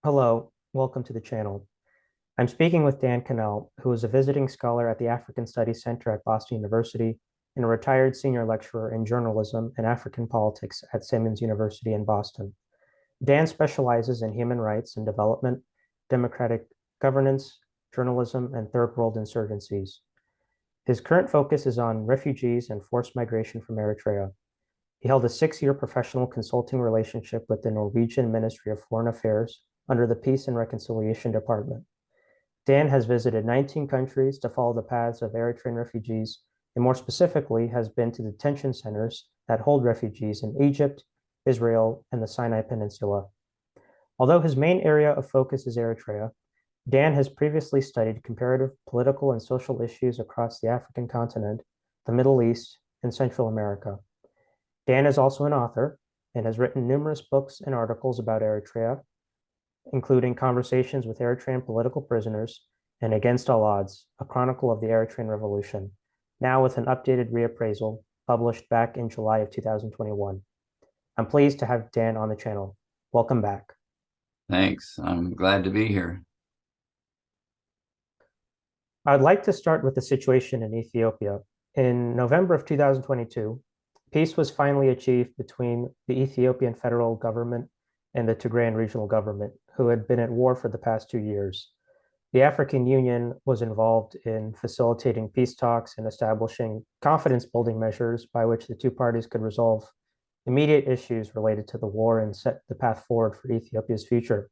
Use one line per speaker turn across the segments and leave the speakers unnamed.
Hello, welcome to the channel. I'm speaking with Dan Connell, who is a visiting scholar at the African Studies Center at Boston University and a retired senior lecturer in journalism and African politics at Simmons University in Boston. Dan specializes in human rights and development, democratic governance, journalism, and third world insurgencies. His current focus is on refugees and forced migration from Eritrea. He held a 6-year professional consulting relationship with the Norwegian Ministry of Foreign Affairs under the Peace and Reconciliation Department. Dan has visited 19 countries to follow the paths of Eritrean refugees, and more specifically, has been to detention centers that hold refugees in Egypt, Israel, and the Sinai Peninsula. Although his main area of focus is Eritrea, Dan has previously studied comparative political and social issues across the African continent, the Middle East, and Central America. Dan is also an author and has written numerous books and articles about Eritrea, including Conversations with Eritrean Political Prisoners and Against All Odds, a chronicle of the Eritrean Revolution, now with an updated reappraisal published back in July of 2021. I'm pleased to have Dan on the channel. Welcome back.
Thanks. I'm glad to be here.
I'd like to start with the situation in Ethiopia. In November of 2022, peace was finally achieved between the Ethiopian federal government and the Tigrayan regional government, who had been at war for the past 2 years. The African Union was involved in facilitating peace talks and establishing confidence building measures by which the two parties could resolve immediate issues related to the war and set the path forward for Ethiopia's future.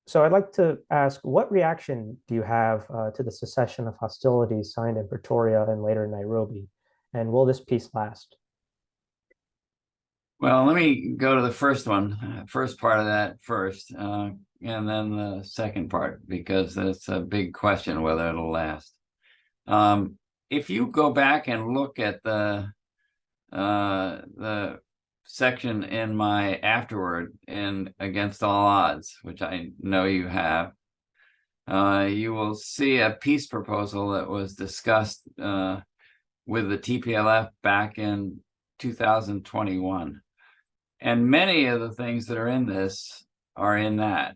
So I'd like to ask, what reaction do you have to the cessation of hostilities signed in Pretoria and later in Nairobi? And will this peace last?
Well, let me go to the first part of that first, and then the second part, because it's a big question whether it'll last. If you go back and look at the section in my afterward in Against All Odds, which I know you have, you will see a peace proposal that was discussed with the TPLF back in 2021. And many of the things that are in this are in that.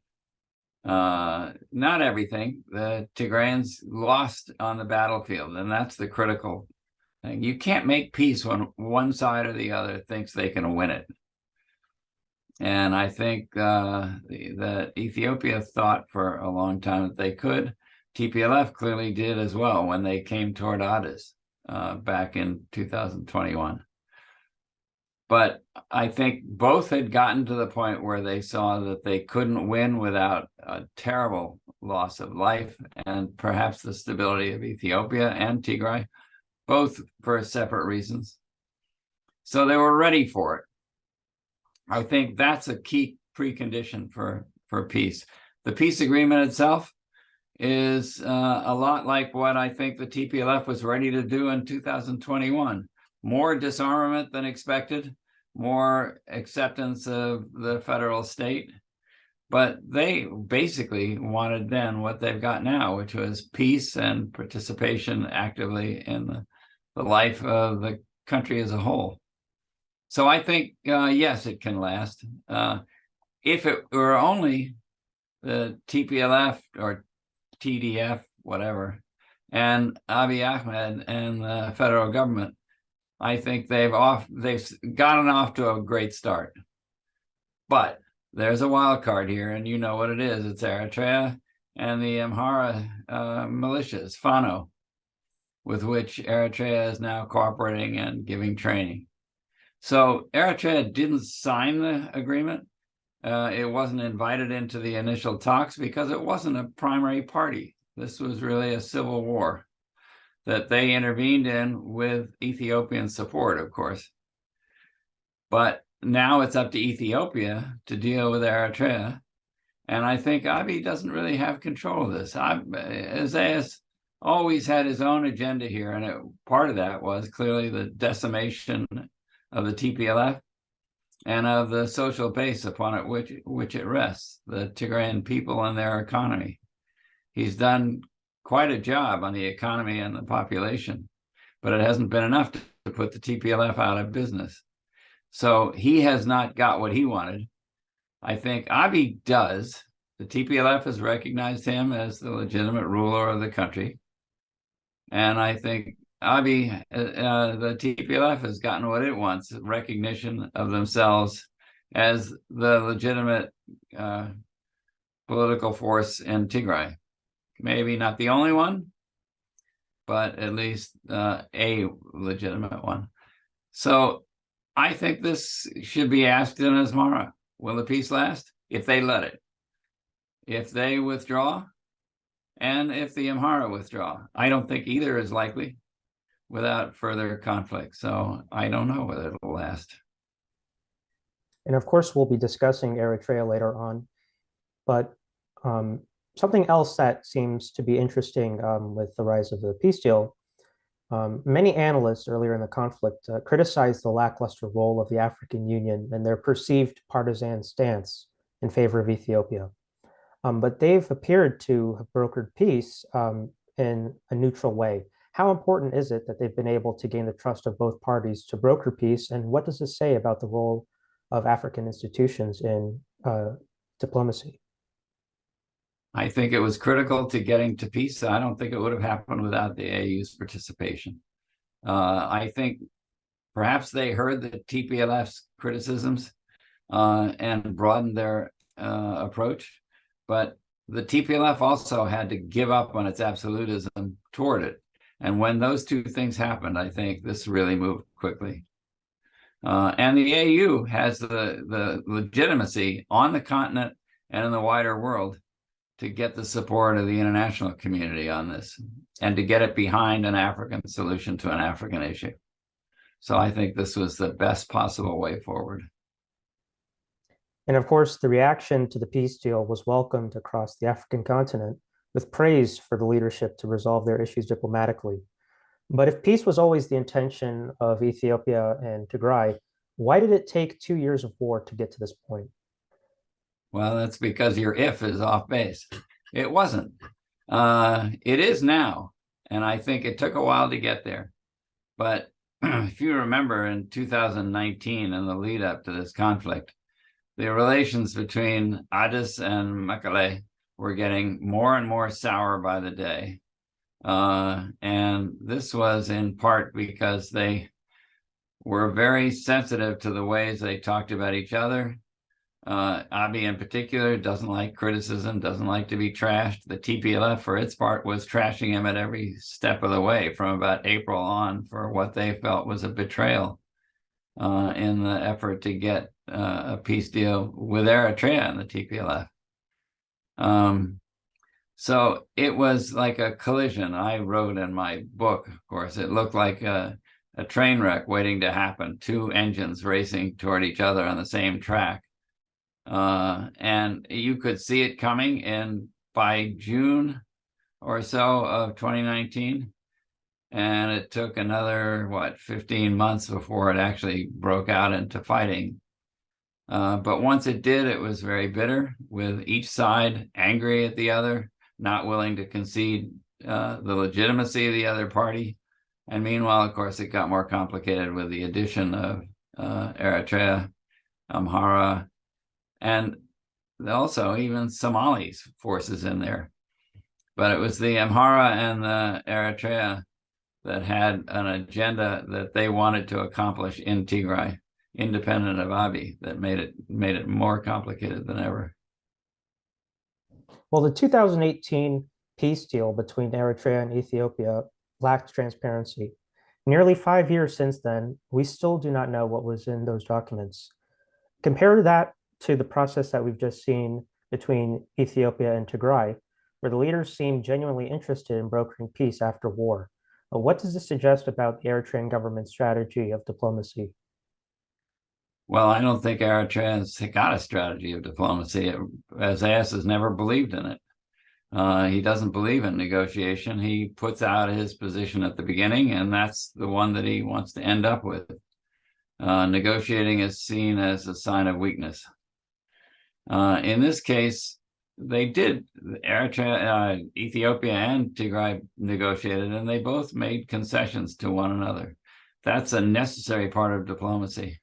Not everything. The Tigrayans lost on the battlefield, and that's the critical thing. You can't make peace when one side or the other thinks they can win it. And I think that Ethiopia thought for a long time that they could. TPLF clearly did as well when they came toward Addis back in 2021. But I think both had gotten to the point where they saw that they couldn't win without a terrible loss of life and perhaps the stability of Ethiopia and Tigray, both for separate reasons. So they were ready for it. I think that's a key precondition for peace. The peace agreement itself is a lot like what I think the TPLF was ready to do in 2021. More disarmament than expected, more acceptance of the federal state. But they basically wanted then what they've got now, which was peace and participation actively in the life of the country as a whole. So I think, yes, it can last. If it were only the TPLF or TDF, whatever, and Abiy Ahmed and the federal government, I think they've gotten off to a great start. But there's a wild card here, and you know what it is. It's Eritrea and the Amhara militias, Fano, with which Eritrea is now cooperating and giving training. So Eritrea didn't sign the agreement. It wasn't invited into the initial talks because it wasn't a primary party. This was really a civil war that they intervened in with Ethiopian support, of course. But now it's up to Ethiopia to deal with Eritrea. And I think Abiy doesn't really have control of this. Isaias always had his own agenda here. And part of that was clearly the decimation of the TPLF and of the social base upon which it rests, the Tigrayan people and their economy. He's done quite a job on the economy and the population, but it hasn't been enough to put the TPLF out of business. So he has not got what he wanted. I think Abiy does. The TPLF has recognized him as the legitimate ruler of the country. And I think Abiy, the TPLF has gotten what it wants, recognition of themselves as the legitimate political force in Tigray. Maybe not the only one, but at least a legitimate one. So I think this should be asked in Asmara. Will the peace last? If they let it. If they withdraw, and if the Amhara withdraw. I don't think either is likely without further conflict. So I don't know whether it'll last.
And of course, we'll be discussing Eritrea later on. But something else that seems to be interesting with the rise of the peace deal, many analysts earlier in the conflict criticized the lackluster role of the African Union and their perceived partisan stance in favor of Ethiopia. But they've appeared to have brokered peace in a neutral way. How important is it that they've been able to gain the trust of both parties to broker peace? And what does this say about the role of African institutions in diplomacy?
I think it was critical to getting to peace. I don't think it would have happened without the AU's participation. I think perhaps they heard the TPLF's criticisms and broadened their approach, but the TPLF also had to give up on its absolutism toward it. And when those two things happened, I think this really moved quickly. And the AU has the legitimacy on the continent and in the wider world to get the support of the international community on this and to get it behind an African solution to an African issue. So I think this was the best possible way forward.
And of course, the reaction to the peace deal was welcomed across the African continent with praise for the leadership to resolve their issues diplomatically. But if peace was always the intention of Ethiopia and Tigray, why did it take 2 years of war to get to this point?
Well, that's because your if is off base. It wasn't. It is now. And I think it took a while to get there. But if you remember in 2019, in the lead up to this conflict, the relations between Addis and Mekelle were getting more and more sour by the day. And this was in part because they were very sensitive to the ways they talked about each other. Abiy in particular doesn't like criticism, doesn't like to be trashed. The TPLF, for its part, was trashing him at every step of the way from about April on for what they felt was a betrayal in the effort to get a peace deal with Eritrea and the TPLF. So it was like a collision. I wrote in my book, of course, it looked like a train wreck waiting to happen, two engines racing toward each other on the same track. And you could see it coming in by June or so of 2019. And it took another, 15 months before it actually broke out into fighting. But once it did, it was very bitter, with each side angry at the other, not willing to concede the legitimacy of the other party. And meanwhile, of course, it got more complicated with the addition of Eritrea, Amhara, and also even Somali's forces in there. But it was the Amhara and the Eritrea that had an agenda that they wanted to accomplish in Tigray, independent of Abiy, that made it more complicated than ever.
Well, the 2018 peace deal between Eritrea and Ethiopia lacked transparency. Nearly 5 years since then, we still do not know what was in those documents. Compare that to the process that we've just seen between Ethiopia and Tigray, where the leaders seem genuinely interested in brokering peace after war. What does this suggest about the Eritrean government's strategy of diplomacy?
Well, I don't think Eritrea's got a strategy of diplomacy. Isaias has never believed in it. He doesn't believe in negotiation. He puts out his position at the beginning, and that's the one that he wants to end up with. Negotiating is seen as a sign of weakness. In this case, they did. Eritrea, Ethiopia, and Tigray negotiated, and they both made concessions to one another. That's a necessary part of diplomacy.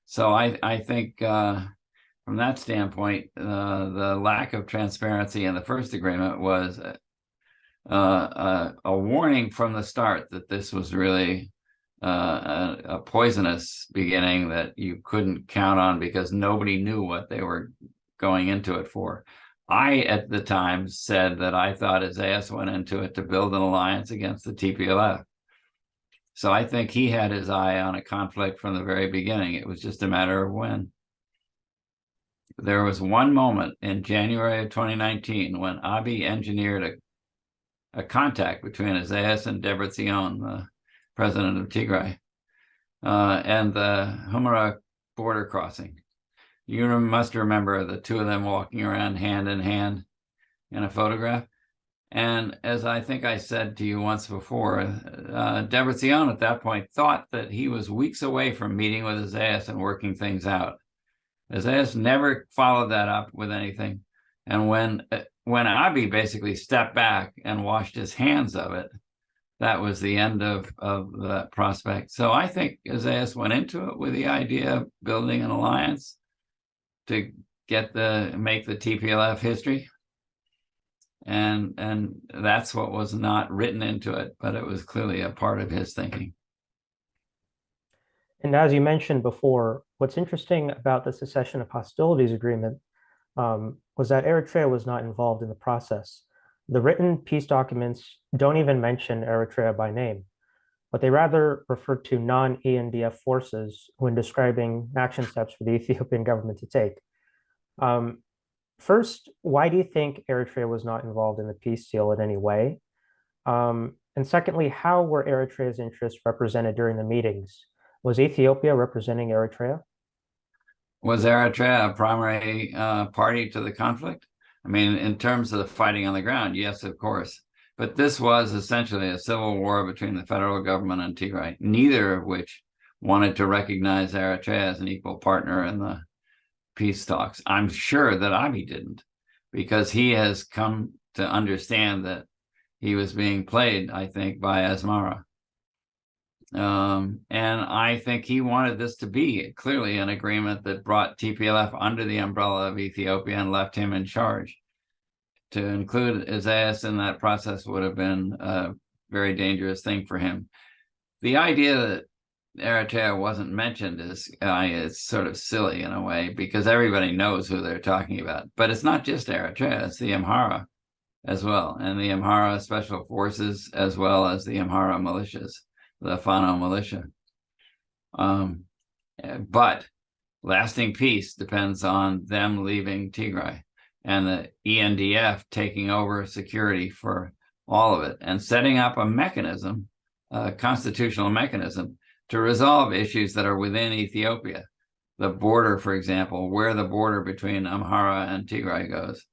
So I think from that standpoint, the lack of transparency in the first agreement was a warning from the start that this was really a poisonous beginning that you couldn't count on because nobody knew what they were going into it for. I, at the time, said that I thought Isaias went into it to build an alliance against the TPLF. So I think he had his eye on a conflict from the very beginning. It was just a matter of when. There was one moment in January of 2019 when Abiy engineered a contact between Isaias and Debretsion, the president of Tigray, and the Humera border crossing. You must remember the two of them walking around hand in hand in a photograph. And as I think I said to you once before, Debretsion at that point thought that he was weeks away from meeting with Isaias and working things out. Isaias never followed that up with anything. And when Abiy basically stepped back and washed his hands of it, that was the end of the prospect. So I think Isaias went into it with the idea of building an alliance to make the TPLF history. And that's what was not written into it, but it was clearly a part of his thinking.
And as you mentioned before, what's interesting about the cessation of hostilities agreement was that Eritrea was not involved in the process. The written peace documents don't even mention Eritrea by name, but they rather refer to non-ENDF forces when describing action steps for the Ethiopian government to take. First, why do you think Eritrea was not involved in the peace deal in any way? And secondly, how were Eritrea's interests represented during the meetings? Was Ethiopia representing Eritrea?
Was Eritrea a primary party to the conflict? I mean, in terms of the fighting on the ground, yes, of course. But this was essentially a civil war between the federal government and Tigray, neither of which wanted to recognize Eritrea as an equal partner in the peace talks. I'm sure that Abiy didn't, because he has come to understand that he was being played, I think, by Asmara. And I think he wanted this to be clearly an agreement that brought TPLF under the umbrella of Ethiopia and left him in charge. To include Isaias in that process would have been a very dangerous thing for him. The idea that Eritrea wasn't mentioned is it's sort of silly in a way, because everybody knows who they're talking about. But it's not just Eritrea, it's the Amhara as well, and the Amhara Special Forces, as well as the Amhara militias, the Fano militia. But lasting peace depends on them leaving Tigray and the ENDF taking over security for all of it and setting up a mechanism, a constitutional mechanism, to resolve issues that are within Ethiopia. The border, for example, where the border between Amhara and Tigray goes.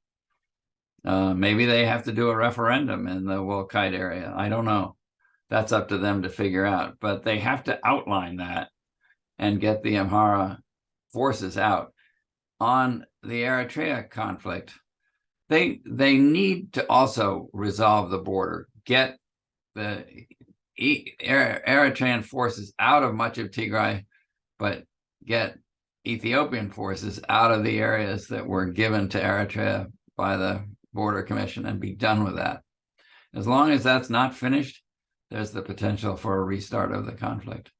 Maybe they have to do a referendum in the Wolkite area. I don't know. That's up to them to figure out. But they have to outline that and get the Amhara forces out. On the Eritrea conflict, they need to also resolve the border, get the Eritrean forces out of much of Tigray, but get Ethiopian forces out of the areas that were given to Eritrea by the Border Commission and be done with that. As long as that's not finished, there's the potential for a restart of the conflict.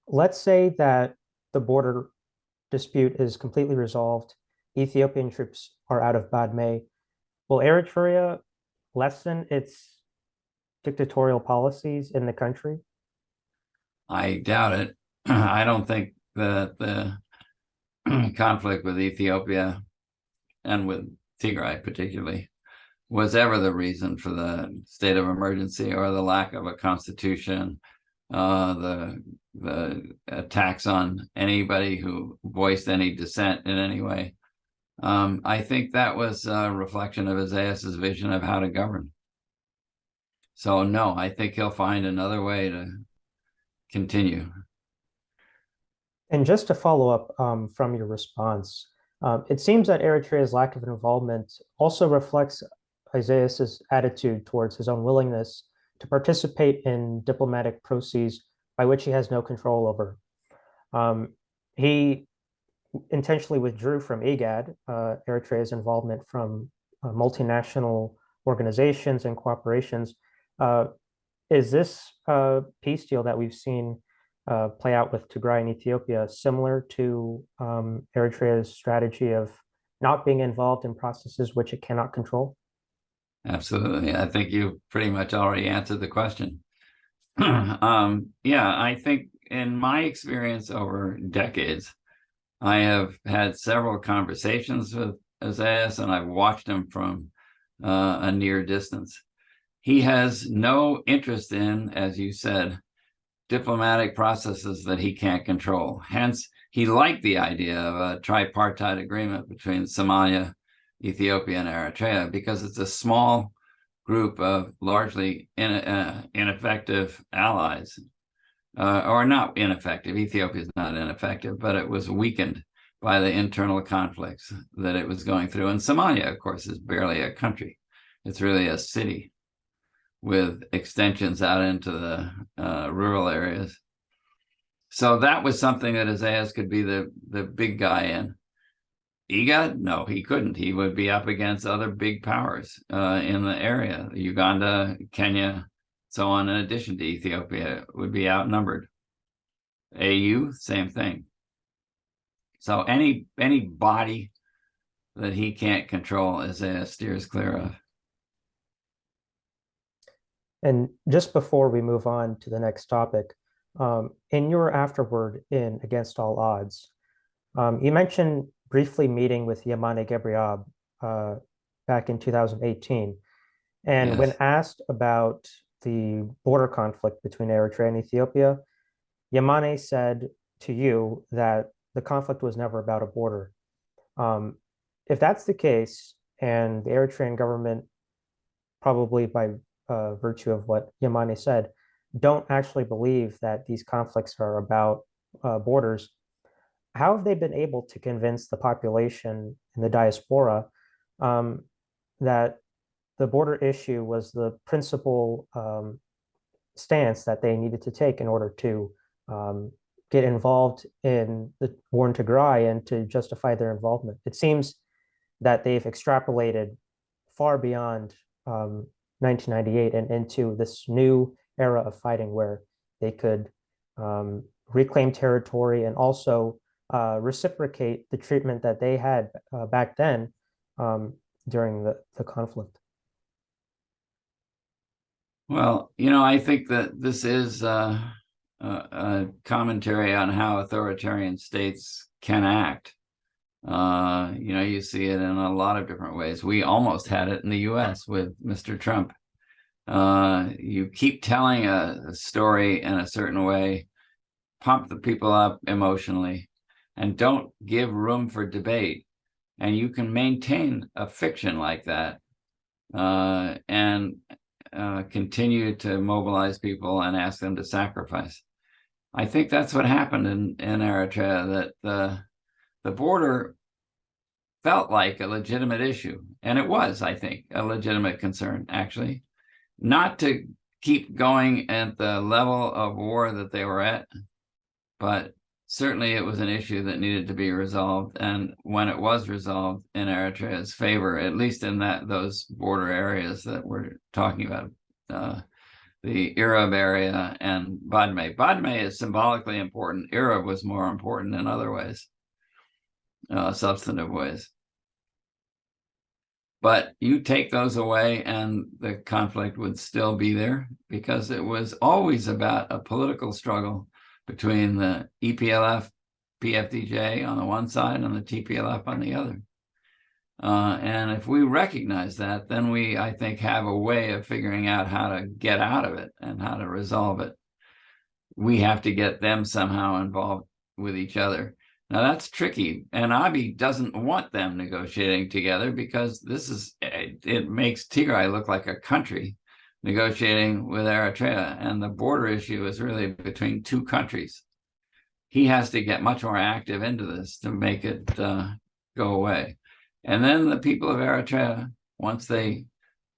Let's say that the border dispute is completely resolved. Ethiopian troops are out of Badme. Will Eritrea lessen its dictatorial policies in the country?
I doubt it. I don't think that the conflict with Ethiopia and with Tigray particularly was ever the reason for the state of emergency or the lack of a constitution, the attacks on anybody who voiced any dissent in any way. I think that was a reflection of Isaias's vision of how to govern. So no, I think he'll find another way to continue.
And just to follow up from your response, it seems that Eritrea's lack of involvement also reflects Isaias's attitude towards his own willingness to participate in diplomatic processes by which he has no control over. He intentionally withdrew from IGAD, Eritrea's involvement from multinational organizations and cooperations. Uh, is this peace deal that we've seen play out with Tigray and Ethiopia similar to Eritrea's strategy of not being involved in processes which it cannot control?
Absolutely. I think you pretty much already answered the question. Yeah, I think in my experience over decades, I have had several conversations with Isaias, and I've watched him from a near distance. He has no interest in, as you said, diplomatic processes that he can't control. Hence, he liked the idea of a tripartite agreement between Somalia, Ethiopia, and Eritrea because it's a small group of largely ineffective allies, or not ineffective. Ethiopia is not ineffective, but it was weakened by the internal conflicts that it was going through. And Somalia, of course, is barely a country. It's really a city with extensions out into the rural areas. So that was something that Isaias could be the big guy in. IGAD? No, he couldn't. He would be up against other big powers in the area. Uganda, Kenya, so on, in addition to Ethiopia, would be outnumbered. AU, same thing. So any body that he can't control, Isaiah steers clear of.
And just before we move on to the next topic, in your afterword in Against All Odds, you mentioned briefly meeting with Yamane Gebriab back in 2018. And
Yes.
when asked about the border conflict between Eritrea and Ethiopia, Yamane said to you that the conflict was never about a border. If that's the case, and the Eritrean government, probably by virtue of what Yamane said, don't actually believe that these conflicts are about borders, how have they been able to convince the population in the diaspora that the border issue was the principal stance that they needed to take in order to get involved in the war in Tigray and to justify their involvement? It seems that they've extrapolated far beyond 1998 and into this new era of fighting where they could reclaim territory and also reciprocate the treatment that they had back then during the conflict.
Well, I think that this is a commentary on how authoritarian states can act. You see it in a lot of different ways. We almost had it in the US with Mr. Trump. You keep telling a story in a certain way, pump the people up emotionally, and don't give room for debate. And you can maintain a fiction like that and continue to mobilize people and ask them to sacrifice. I think that's what happened in Eritrea, that the border felt like a legitimate issue. And it was, I think, a legitimate concern, actually. Not to keep going at the level of war that they were at, but certainly it was an issue that needed to be resolved. And when it was resolved in Eritrea's favor, at least in those border areas that we're talking about, the Irab area and Badme. Badme is symbolically important. Irab was more important in other ways, substantive ways. But you take those away and the conflict would still be there because it was always about a political struggle between the EPLF, PFDJ on the one side and the TPLF on the other. And if we recognize that, then we, I think, have a way of figuring out how to get out of it and how to resolve it. We have to get them somehow involved with each other. Now that's tricky, and Abiy doesn't want them negotiating together because it makes Tigray look like a country negotiating with Eritrea, and the border issue is really between two countries. He has to get much more active into this to make it go away. And then the people of Eritrea, once they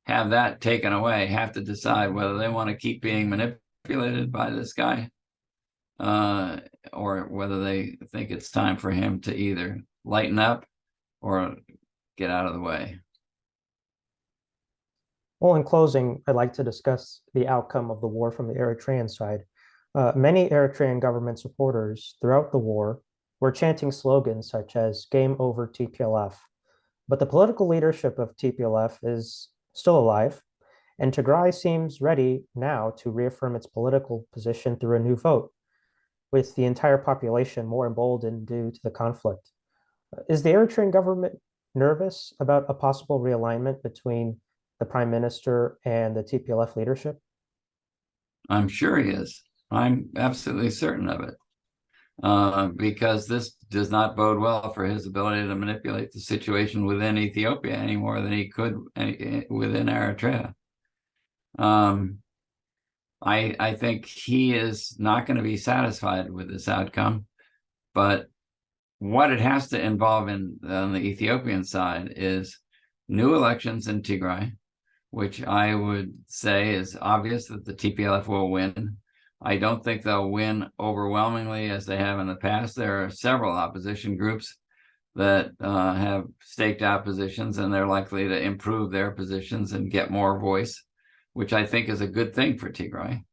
have that taken away, have to decide whether they want to keep being manipulated by this guy or whether they think it's time for him to either lighten up or get out of the way.
Well, in closing, I'd like to discuss the outcome of the war from the Eritrean side. Many Eritrean government supporters throughout the war were chanting slogans such as "Game over TPLF." But the political leadership of TPLF is still alive, and Tigray seems ready now to reaffirm its political position through a new vote, with the entire population more emboldened due to the conflict. Is the Eritrean government nervous about a possible realignment between the prime minister and the TPLF leadership?
I'm sure he is. I'm absolutely certain of it. Because this does not bode well for his ability to manipulate the situation within Ethiopia any more than he could within Eritrea. I think he is not going to be satisfied with this outcome, but what it has to involve on the Ethiopian side is new elections in Tigray, which I would say is obvious that the TPLF will win. I don't think they'll win overwhelmingly as they have in the past. There are several opposition groups that have staked out positions, and they're likely to improve their positions and get more voice, which I think is a good thing for Tigray.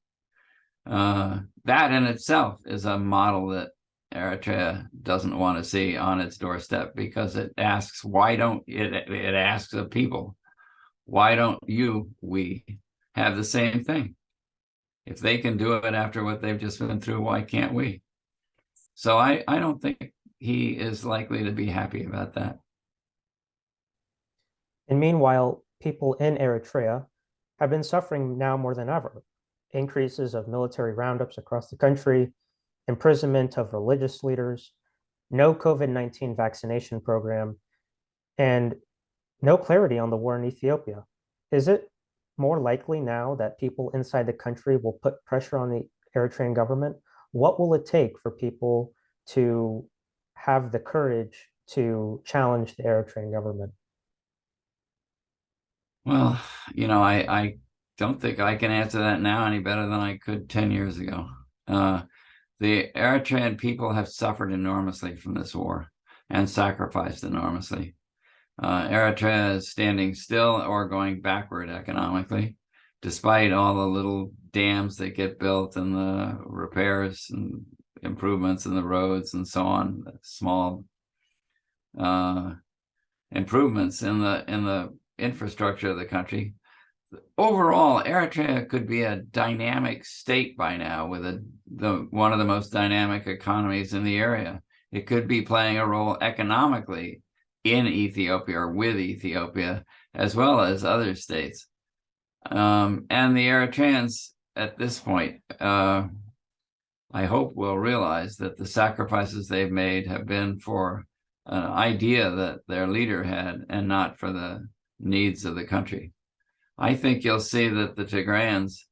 That in itself is a model that Eritrea doesn't want to see on its doorstep, because it asks, it asks of people, why don't we have the same thing? If they can do it after what they've just been through, why can't we? So I don't think he is likely to be happy about that.
And meanwhile, people in Eritrea have been suffering now more than ever. Increases of military roundups across the country, imprisonment of religious leaders, no COVID-19 vaccination program, and no clarity on the war in Ethiopia. Is it more likely now that people inside the country will put pressure on the Eritrean government? What will it take for people to have the courage to challenge the Eritrean government?
Well, I don't think I can answer that now any better than I could 10 years ago. The Eritrean people have suffered enormously from this war and sacrificed enormously. Eritrea is standing still or going backward economically, despite all the little dams that get built and the repairs and improvements in the roads and so on, small improvements in the infrastructure of the country. Overall, Eritrea could be a dynamic state by now, with one of the most dynamic economies in the area. It could be playing a role economically in Ethiopia or with Ethiopia, as well as other states. And the Eritreans at this point, I hope, will realize that the sacrifices they've made have been for an idea that their leader had and not for the needs of the country. I think you'll see that the Tigrayans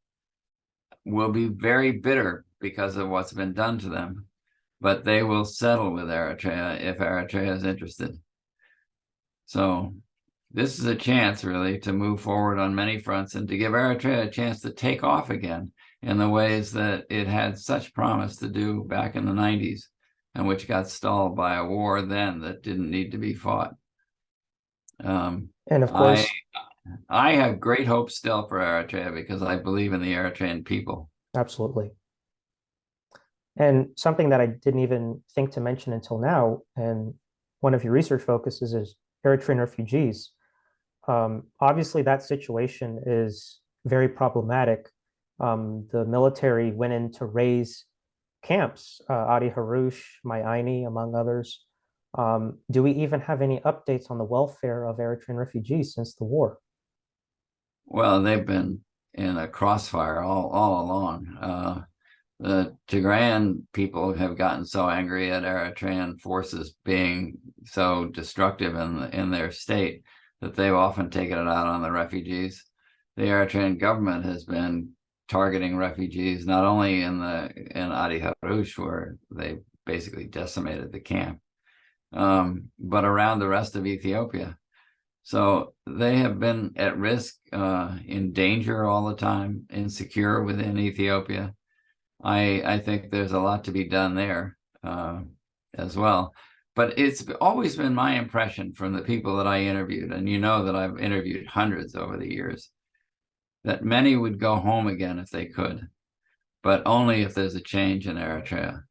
will be very bitter because of what's been done to them, but they will settle with Eritrea if Eritrea is interested. So this is a chance, really, to move forward on many fronts and to give Eritrea a chance to take off again in the ways that it had such promise to do back in the 90s, and which got stalled by a war then that didn't need to be fought.
And of course,
I have great hope still for Eritrea, because I believe in the Eritrean people.
absolutely. And something that I didn't even think to mention until now, and one of your research focuses, is Eritrean refugees. Obviously, that situation is very problematic. The military went in to raise camps, Adi Harush, Mayani, among others. Do we even have any updates on the welfare of Eritrean refugees since the war?
Well, they've been in a crossfire all along. The Tigrayan people have gotten so angry at Eritrean forces being so destructive in their state that they've often taken it out on the refugees. The Eritrean government has been targeting refugees not only in Adi Harush, where they basically decimated the camp, but around the rest of Ethiopia. So they have been at risk, in danger all the time, insecure within Ethiopia. I think there's a lot to be done there. as well. But it's always been my impression from the people that I interviewed, and you know that I've interviewed hundreds over the years, that many would go home again if they could, but only if there's a change in Eritrea.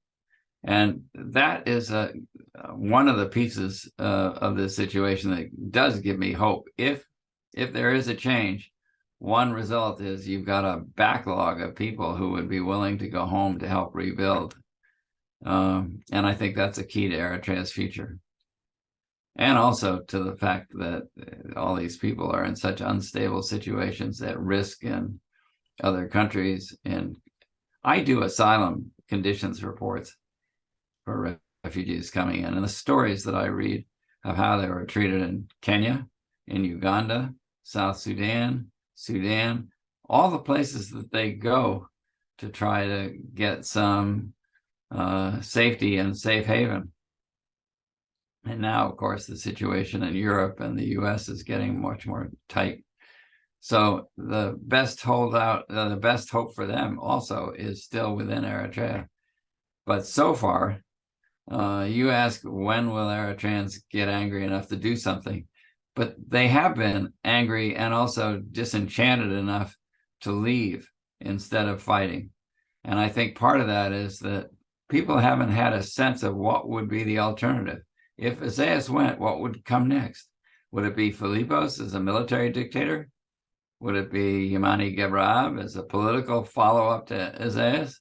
And that is one of the pieces of this situation that does give me hope. If there is a change, one result is you've got a backlog of people who would be willing to go home to help rebuild. And I think that's a key to Eritrea's future. And also to the fact that all these people are in such unstable situations at risk in other countries. And I do asylum conditions reports for refugees coming in, and the stories that I read of how they were treated in Kenya, in Uganda, South Sudan, all the places that they go to try to get some safety and safe haven. And now, of course, the situation in Europe and the US is getting much more tight. So the best hope for them also is still within Eritrea. But so far, you ask, when will Eritreans get angry enough to do something? But they have been angry and also disenchanted enough to leave instead of fighting. And I think part of that is that people haven't had a sense of what would be the alternative. If Isaias went, what would come next? Would it be Philippos as a military dictator? Would it be Yamani Gebrab as a political follow-up to Isaias?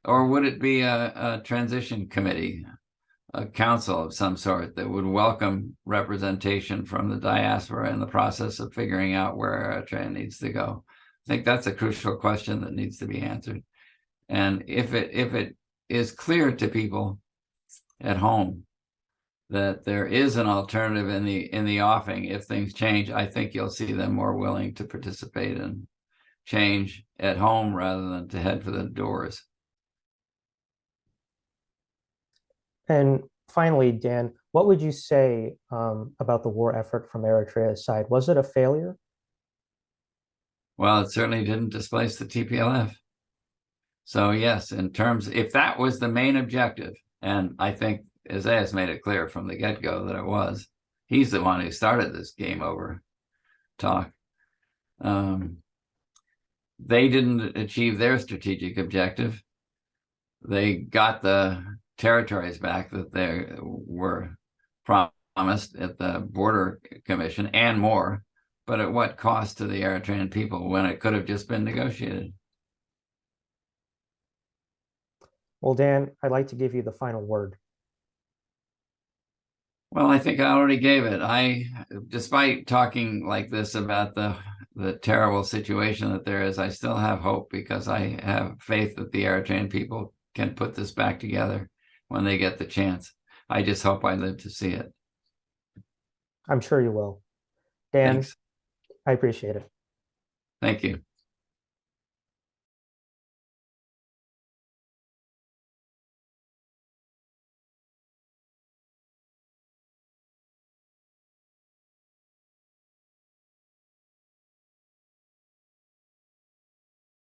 Or would it be a transition committee, a council of some sort that would welcome representation from the diaspora in the process of figuring out where Eritrea needs to go? I think that's a crucial question that needs to be answered. And if it is clear to people at home that there is an alternative in the offing, if things change, I think you'll see them more willing to participate in change at home rather than to head for the doors.
And finally, Dan, what would you say about the war effort from Eritrea's side? Was it a failure?
Well, it certainly didn't displace the TPLF. So yes, in terms, if that was the main objective, and I think Isaias made it clear from the get-go that it was, he's the one who started this game over talk. They didn't achieve their strategic objective. They got the territories back that they were promised at the Border Commission and more, but at what cost to the Eritrean people when it could have just been negotiated?
Well, Dan, I'd like to give you the final word.
Well, I think I already gave it. Despite talking like this about the terrible situation that there is, I still have hope because I have faith that the Eritrean people can put this back together when they get the chance. I just hope I live to see it.
I'm sure you will. Dan,
Thanks.
I appreciate it.
Thank you.